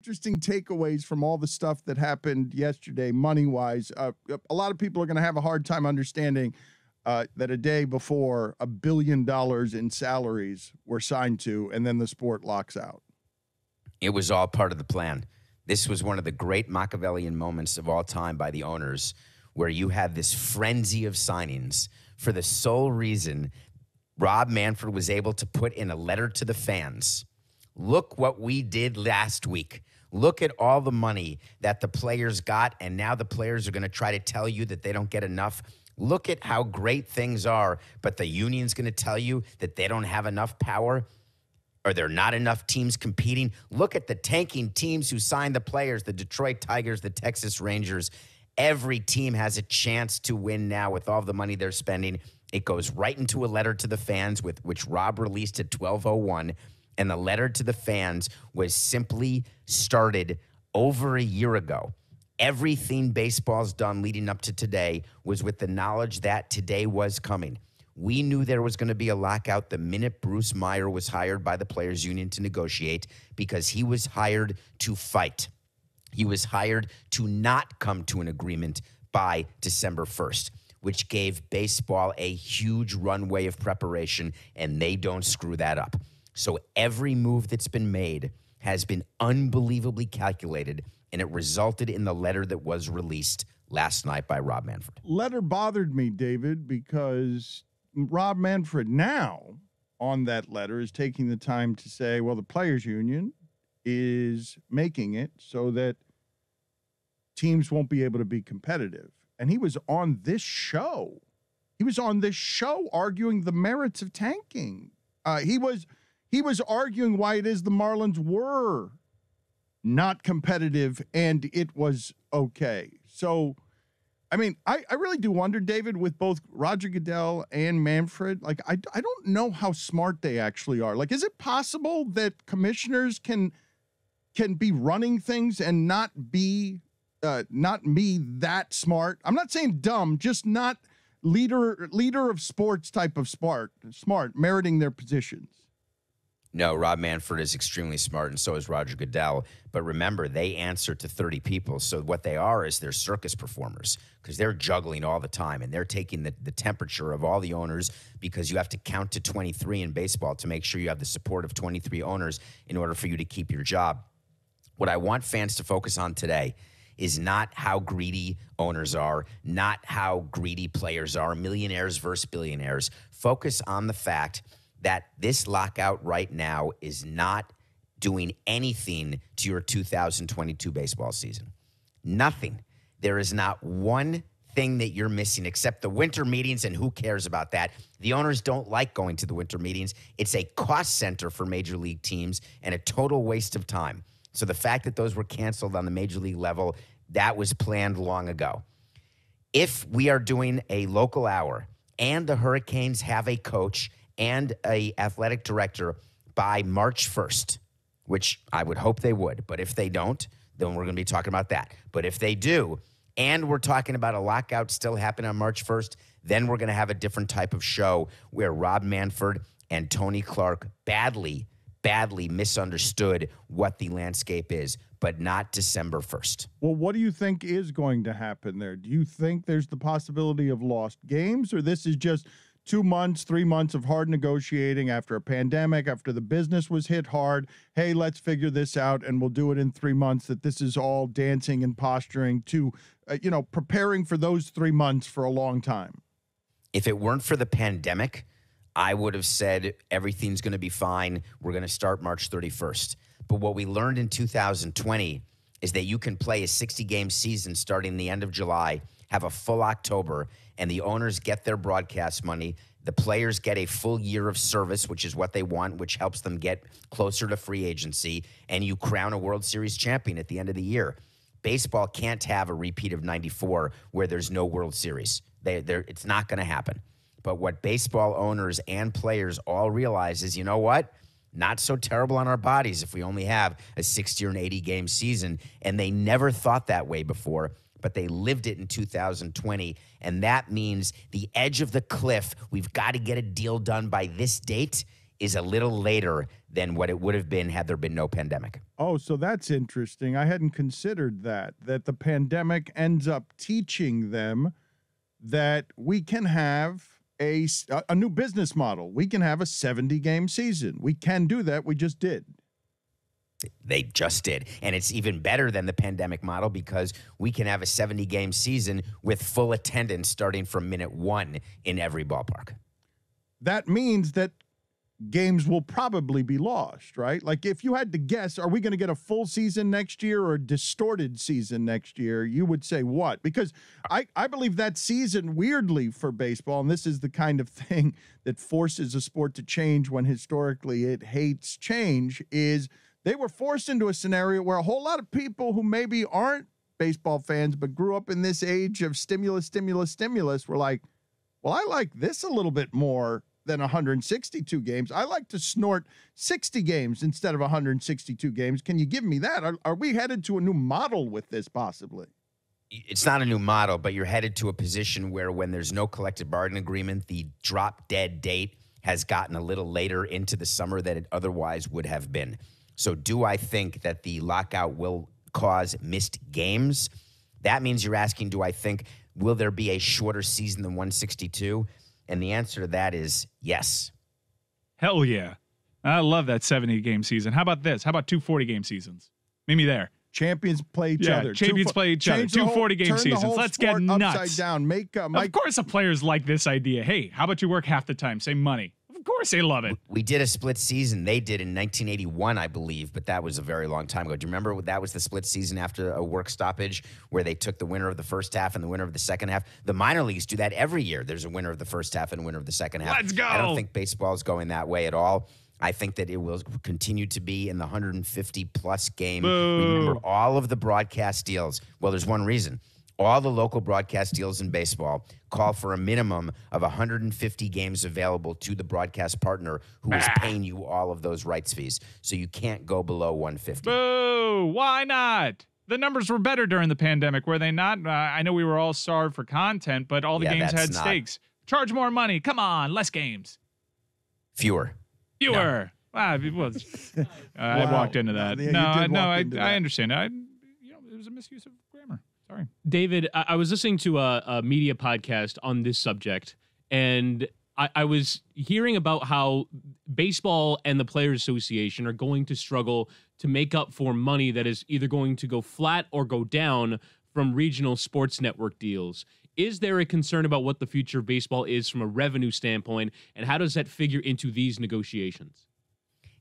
interesting takeaways from all the stuff that happened yesterday, money-wise. A lot of people are going to have a hard time understanding that a day before $1 billion in salaries were signed to, and then the sport locks out. It was all part of the plan. This was one of the great Machiavellian moments of all time by the owners, where you had this frenzy of signings for the sole reason Rob Manfred was able to put in a letter to the fans. Look what we did last week. Look at all the money that the players got, and now the players are going to try to tell you that they don't get enough. Look at how great things are, but the union's going to tell you that they don't have enough power, or there are not enough teams competing. Look at the tanking teams who signed the players, the Detroit Tigers, the Texas Rangers. Every team has a chance to win now with all the money they're spending. It goes right into a letter to the fans, which Rob released at 12:01, and the letter to the fans was simply started over a year ago. Everything baseball's done leading up to today was with the knowledge that today was coming. We knew there was going to be a lockout the minute Bruce Meyer was hired by the Players Union to negotiate, because he was hired to fight. He was hired to not come to an agreement by December 1st, which gave baseball a huge runway of preparation, and they don't screw that up. So every move that's been made has been unbelievably calculated, and it resulted in the letter that was released last night by Rob Manfred. Letter bothered me, David, because Rob Manfred now on that letter is taking the time to say, well, the Players Union is making it so that teams won't be able to be competitive. And he was on this show. He was on this show arguing the merits of tanking. He was arguing why it is the Marlins were not competitive and it was okay. So, I mean, I really do wonder, David, with both Roger Goodell and Manfred, like, I don't know how smart they actually are. Like, is it possible that commissioners can be running things and not be that smart? I'm not saying dumb, just not leader of sports type of smart, meriting their positions. No, Rob Manfred is extremely smart, and so is Roger Goodell. But remember, they answer to 30 people. So what they are is they're circus performers, because they're juggling all the time, and they're taking the temperature of all the owners, because you have to count to 23 in baseball to make sure you have the support of 23 owners in order for you to keep your job. What I want fans to focus on today is not how greedy owners are, not how greedy players are, millionaires versus billionaires. Focus on the fact that this lockout right now is not doing anything to your 2022 baseball season. Nothing. There is not one thing that you're missing except the winter meetings, and who cares about that? The owners don't like going to the winter meetings. It's a cost center for major league teams and a total waste of time. So the fact that those were canceled on the major league level, that was planned long ago. If we are doing a local hour and the Hurricanes have a coach and a athletic director by March 1st, which I would hope they would, but if they don't, then we're going to be talking about that. But if they do, and we're talking about a lockout still happening on March 1st, then we're going to have a different type of show where Rob Manfred and Tony Clark badly misunderstood what the landscape is, but not December 1st. Well, what do you think is going to happen there? Do you think there's the possibility of lost games, or this is just 2 months, 3 months of hard negotiating after a pandemic, after the business was hit hard? Hey, let's figure this out, and we'll do it in 3 months. That this is all dancing and posturing to, preparing for those 3 months for a long time. If it weren't for the pandemic, I would have said everything's going to be fine. We're going to start March 31st. But what we learned in 2020 is that you can play a 60-game season starting the end of July, have a full October, and the owners get their broadcast money. The players get a full year of service, which is what they want, which helps them get closer to free agency, and you crown a World Series champion at the end of the year. Baseball can't have a repeat of 94 where there's no World Series. It's not going to happen. But what baseball owners and players all realize is, you know what? Not so terrible on our bodies if we only have a 60 or an 80-game season. And they never thought that way before, but they lived it in 2020. And that means the edge of the cliff, we've got to get a deal done by this date, is a little later than what it would have been had there been no pandemic. Oh, so that's interesting. I hadn't considered that the pandemic ends up teaching them that we can have a new business model. We can have a 70-game season. We can do that. We just did. They just did. And it's even better than the pandemic model because we can have a 70-game season with full attendance starting from minute 1 in every ballpark. That means that games will probably be lost, right? Like if you had to guess, are we going to get a full season next year or a distorted season next year? You would say what? Because I believe that season, weirdly for baseball, and this is the kind of thing that forces a sport to change when historically it hates change, is they were forced into a scenario where a whole lot of people who maybe aren't baseball fans but grew up in this age of stimulus were like, well, I like this a little bit more than 162 games. I like to snort 60 games instead of 162 games. Can you give me that? Are we headed to a new model with this possibly? It's not a new model, but you're headed to a position where when there's no collective bargaining agreement, the drop dead date has gotten a little later into the summer than it otherwise would have been. So do I think that the lockout will cause missed games? That means you're asking, do I think, will there be a shorter season than 162? And the answer to that is yes. Hell yeah. I love that 70-game season. How about this? How about 2 40-game seasons? Meet me there. Champions play each other. Champions play each other. 2 40-game seasons. Let's get nuts. Upside down. Of course the players like this idea. Hey, how about you work half the time? Save money. Of course they love it. We did a split season. They did in 1981, I believe, but that was a very long time ago. Do you remember that was the split season after a work stoppage where they took the winner of the first half and the winner of the second half? The minor leagues do that every year. There's a winner of the first half and a winner of the second half. Let's go. I don't think baseball is going that way at all. I think that it will continue to be in the 150-plus game. Boo. Remember, all of the broadcast deals, well, there's one reason. All the local broadcast deals in baseball call for a minimum of 150 games available to the broadcast partner who is paying you all of those rights fees. So you can't go below 150. Boo! Why not? The numbers were better during the pandemic, were they not? I know we were all starved for content, but all the games had stakes. Charge more money. Come on, less games. Fewer. No. I walked into that. I understand. It was a misuse of grammar. Sorry. David, I was listening to a media podcast on this subject, and I was hearing about how baseball and the Players Association are going to struggle to make up for money that is either going to go flat or go down from regional sports network deals. Is there a concern about what the future of baseball is from a revenue standpoint, and how does that figure into these negotiations?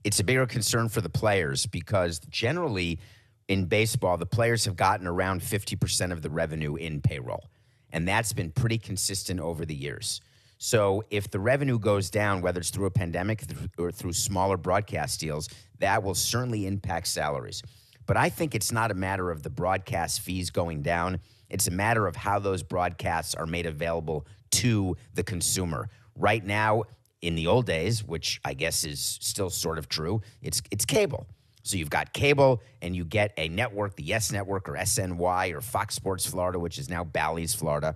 It's a bigger concern for the players because generally in baseball, the players have gotten around 50% of the revenue in payroll, and that's been pretty consistent over the years. So if the revenue goes down, whether it's through a pandemic or through smaller broadcast deals, that will certainly impact salaries. But I think it's not a matter of the broadcast fees going down. It's a matter of how those broadcasts are made available to the consumer. Right now, in the old days, which I guess is still sort of true, it's cable. So you've got cable, and you get a network, the Yes Network or SNY or Fox Sports Florida, which is now Bally's Florida.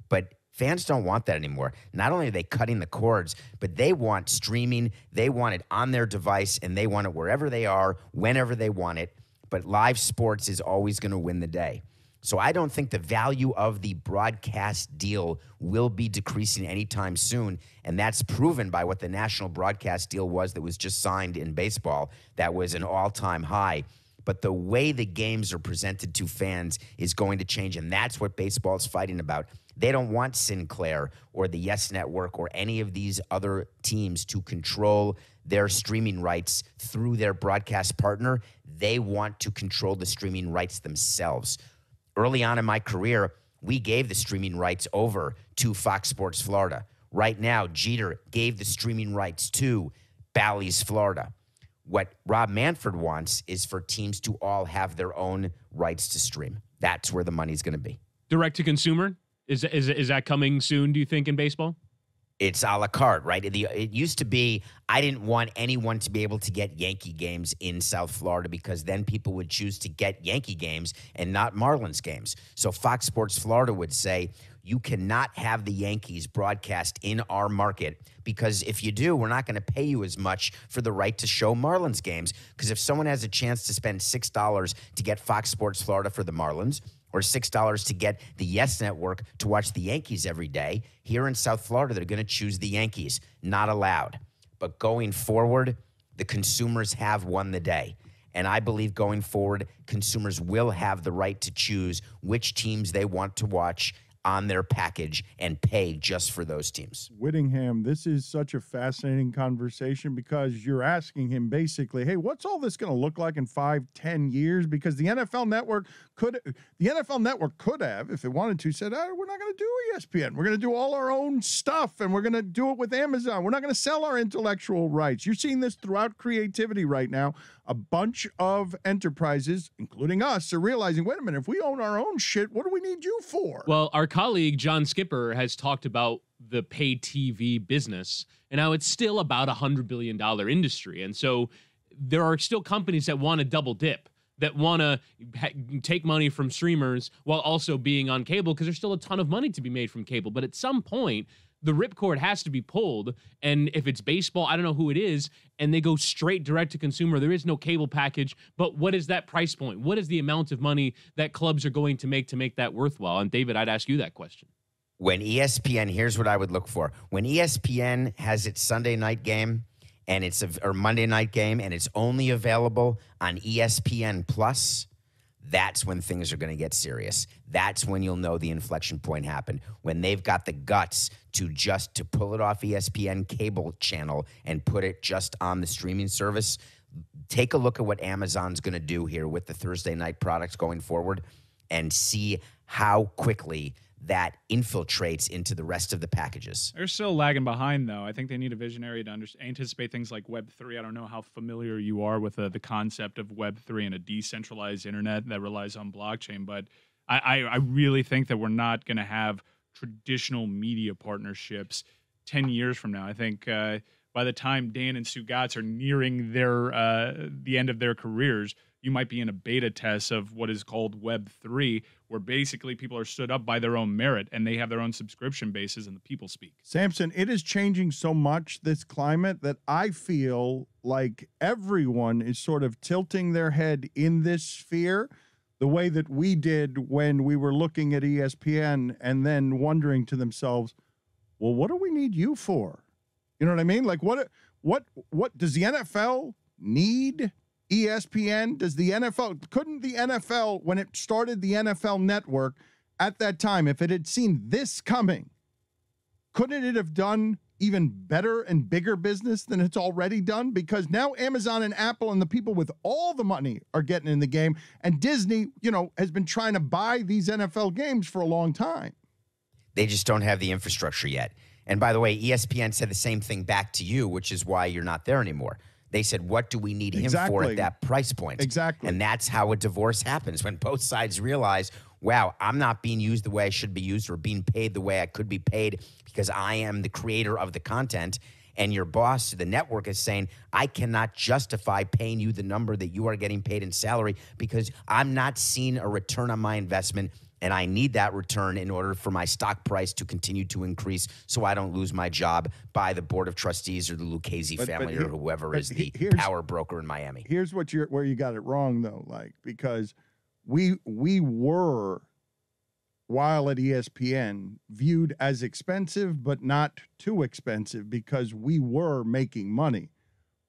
But fans don't want that anymore. Not only are they cutting the cords, but they want streaming. They want it on their device, and they want it wherever they are, whenever they want it. But live sports is always going to win the day. So I don't think the value of the broadcast deal will be decreasing anytime soon, and that's proven by what the national broadcast deal was that was just signed in baseball. That was an all-time high. But the way the games are presented to fans is going to change, and that's what baseball is fighting about. They don't want Sinclair or the Yes Network or any of these other teams to control their streaming rights through their broadcast partner. They want to control the streaming rights themselves. Early on in my career, we gave the streaming rights over to Fox Sports Florida. Right now, Jeter gave the streaming rights to Bally's Florida. What Rob Manfred wants is for teams to all have their own rights to stream. That's where the money's going to be. Direct to consumer? Is that coming soon, do you think, in baseball? It's a la carte, right? It used to be I didn't want anyone to be able to get Yankee games in South Florida because then people would choose to get Yankee games and not Marlins games. So Fox Sports Florida would say, you cannot have the Yankees broadcast in our market because if you do, we're not going to pay you as much for the right to show Marlins games. Because if someone has a chance to spend $6 to get Fox Sports Florida for the Marlins, or $6 to get the Yes Network to watch the Yankees every day, here in South Florida, they're going to choose the Yankees. Not allowed. But going forward, the consumers have won the day. And I believe going forward, consumers will have the right to choose which teams they want to watch on their package and pay just for those teams. Whittingham, this is such a fascinating conversation because you're asking him basically, hey, what's all this going to look like in 5-10 years? Because the NFL Network could have, if it wanted to, said, we're not going to do ESPN. We're going to do all our own stuff, and we're going to do it with Amazon. We're not going to sell our intellectual rights. You're seeing this throughout creativity right now. A bunch of enterprises, including us, are realizing, wait a minute, if we own our own shit, what do we need you for? Well, our colleague John Skipper has talked about the pay TV business and how it's still about $100 billion industry. And so there are still companies that want to double dip, that want to take money from streamers while also being on cable, because there's still a ton of money to be made from cable. But at some point, the ripcord has to be pulled. And if it's baseball, I don't know who it is, and they go straight direct to consumer, there is no cable package. But what is that price point? What is the amount of money that clubs are going to make that worthwhile? And David, I'd ask you that question. When ESPN, here's what I would look for. When ESPN has its Sunday night game and or Monday night game and it's only available on ESPN Plus, that's when things are going to get serious. That's when you'll know the inflection point happened. When they've got the guts to pull it off ESPN cable channel and put it just on the streaming service. Take a look at what Amazon's going to do here with the Thursday night products going forward and see how quickly that infiltrates into the rest of the packages. They're still lagging behind, though. I think they need a visionary to anticipate things like Web3. I don't know how familiar you are with the concept of Web3 and a decentralized internet that relies on blockchain, but I really think that we're not going to have traditional media partnerships 10 years from now. I think by the time Dan and Stugotz are nearing the end of their careers, you might be in a beta test of what is called Web3, where basically people are stood up by their own merit and they have their own subscription bases and the people speak. Samson, it is changing so much, this climate, that I feel like everyone is sort of tilting their head in this sphere the way that we did when we were looking at ESPN and then wondering to themselves, well, what do we need you for? You know what I mean? Like, what does the NFL need ESPN? Does the NFL, couldn't the NFL, when it started the NFL Network at that time, if it had seen this coming, couldn't it have done even better and bigger business than it's already done? Because now Amazon and Apple and the people with all the money are getting in the game, and Disney, has been trying to buy these NFL games for a long time. They just don't have the infrastructure yet. And by the way, ESPN said the same thing back to you, which is why you're not there anymore. They said, what do we need him for at that price point? Exactly. And that's how a divorce happens, when both sides realize, wow, I'm not being used the way I should be used or being paid the way I could be paid because I am the creator of the content. And your boss, the network, is saying, I cannot justify paying you the number that you are getting paid in salary because I'm not seeing a return on my investment. And I need that return in order for my stock price to continue to increase so I don't lose my job by the board of trustees or the Lucchese family or whoever is the power broker in Miami. Here's where you got it wrong, though, because we were, while at ESPN, viewed as expensive, but not too expensive because we were making money,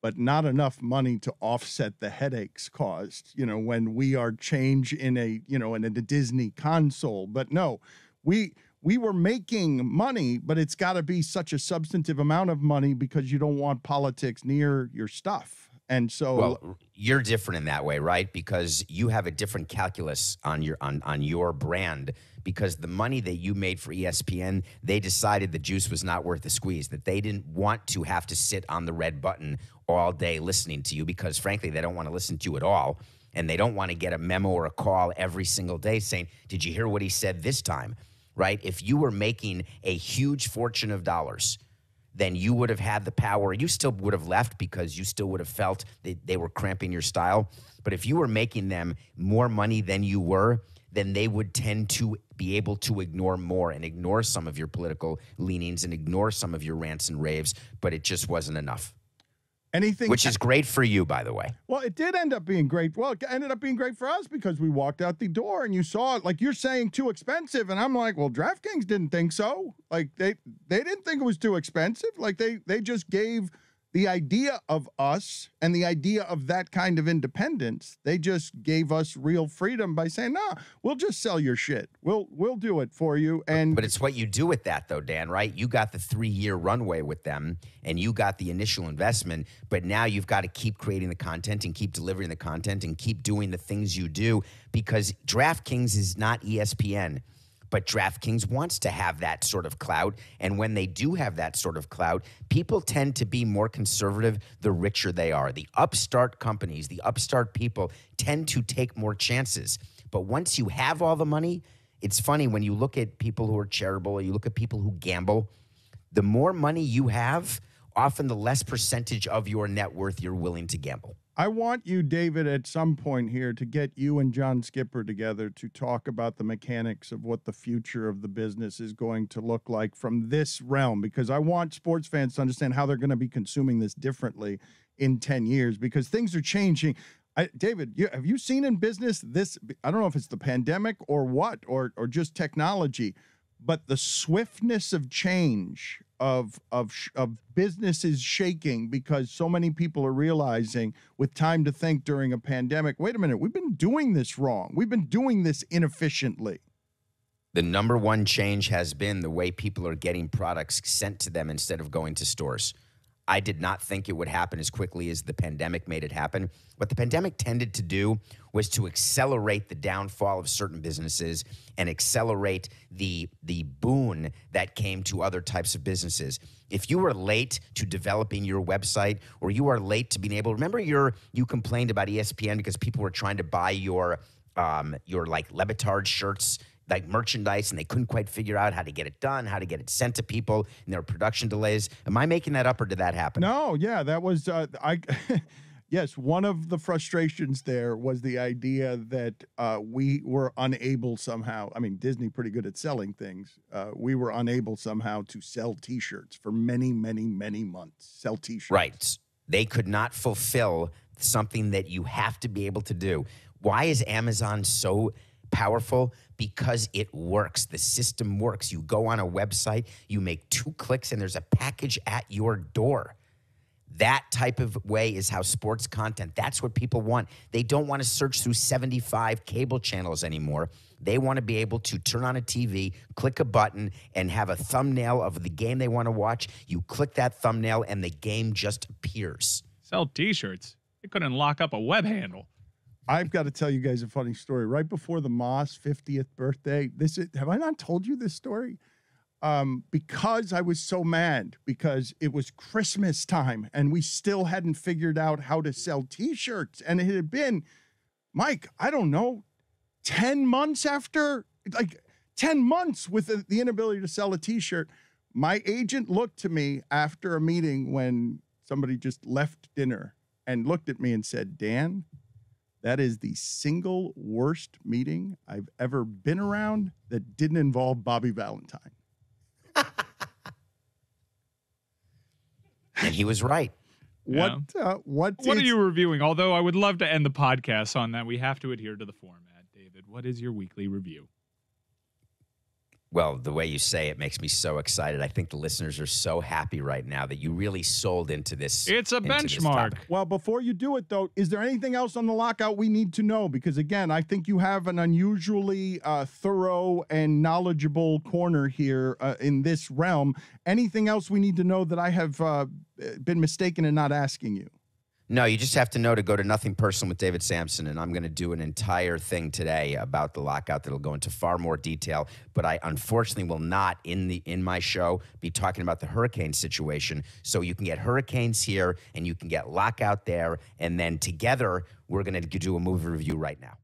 but not enough money to offset the headaches caused, when we are change in a Disney console. But no, we were making money, but it's got to be such a substantive amount of money because you don't want politics near your stuff. And so, well, you're different in that way, right? Because you have a different calculus on your brand. Because the money that you made for ESPN, they decided the juice was not worth the squeeze, that they didn't want to have to sit on the red button all day listening to you because, frankly, they don't want to listen to you at all. And they don't want to get a memo or a call every single day saying, did you hear what he said this time, right? If you were making a huge fortune of dollars then you would have had the power. You still would have left because you still would have felt that they were cramping your style. But if you were making them more money than you were, then they would tend to be able to ignore more and ignore some of your political leanings and ignore some of your rants and raves, but it just wasn't enough. Which is great for you, by the way. Well, it did end up being great. Well, it ended up being great for us because we walked out the door and you saw it. Like, you're saying too expensive, and I'm like, well, DraftKings didn't think so. Like, they didn't think it was too expensive. Like, they just gave the idea of us and the idea of that kind of independence. They just gave us real freedom by saying, no, we'll just sell your shit. We'll do it for you. And but it's what you do with that, though, Dan, right? You got the 3-year runway with them, and you got the initial investment, but now you've got to keep creating the content and keep delivering the content and keep doing the things you do, because DraftKings is not ESPN. But DraftKings wants to have that sort of clout. And when they do have that sort of clout, people tend to be more conservative the richer they are. The upstart companies, the upstart people tend to take more chances. But once you have all the money, it's funny when you look at people who are charitable or you look at people who gamble, the more money you have, often the less percentage of your net worth you're willing to gamble. I want you, David, at some point here to get you and John Skipper together to talk about the mechanics of what the future of the business is going to look like from this realm, because I want sports fans to understand how they're going to be consuming this differently in 10 years, because things are changing. David, have you seen in business this? I don't know if it's the pandemic or what, or just technology, but the swiftness of change of businesses shaking because so many people are realizing with time to think during a pandemic, wait a minute, we've been doing this wrong. We've been doing this inefficiently. The number one change has been the way people are getting products sent to them instead of going to stores. I did not think it would happen as quickly as the pandemic made it happen. What the pandemic tended to do was to accelerate the downfall of certain businesses and accelerate the boon that came to other types of businesses. If you were late to developing your website, or you are late to being able, remember you complained about ESPN because people were trying to buy your like LeBatard shirts, like merchandise, and they couldn't quite figure out how to get it done, how to get it sent to people, and there were production delays. Am I making that up, or did that happen? No, yeah, that was yes, one of the frustrations there was the idea that we were unable somehow. I mean, Disney pretty good at selling things. We were unable somehow to sell T-shirts for many, many, many months. Sell T-shirts. Right. They could not fulfill something that you have to be able to do. Why is Amazon so powerful? Because it works. The system works. You go on a website, you make 2 clicks, and there's a package at your door. That type of way is how sports content, that's what people want. They don't want to search through 75 cable channels anymore. They want to be able to turn on a TV, click a button, and have a thumbnail of the game they want to watch. You click that thumbnail, and the game just appears. Sell T-shirts. They couldn't lock up a web handle. I've got to tell you guys a funny story. Right before the Moss 50th birthday, have I not told you this story? Because I was so mad because it was Christmas time and we still hadn't figured out how to sell T-shirts. And it had been, Mike, I don't know, 10 months after, like 10 months with the inability to sell a T-shirt. My agent looked to me after a meeting when somebody just left dinner and looked at me and said, Dan, that is the single worst meeting I've ever been around that didn't involve Bobby Valentine. And he was right. What are you reviewing? Although I would love to end the podcast on that. We have to adhere to the format, David. What is your weekly review? Well, the way you say it makes me so excited. I think the listeners are so happy right now that you really sold into this. It's a benchmark. Well, before you do it, though, is there anything else on the lockout we need to know? Because, again, I think you have an unusually thorough and knowledgeable corner here in this realm. Anything else we need to know that I have been mistaken in not asking you? No, you just have to know to go to Nothing Personal with David Samson, and I'm going to do an entire thing today about the lockout that'll go into far more detail. But I unfortunately will not in my show be talking about the hurricane situation. So you can get hurricanes here, and you can get lockout there, and then together we're going to do a movie review right now.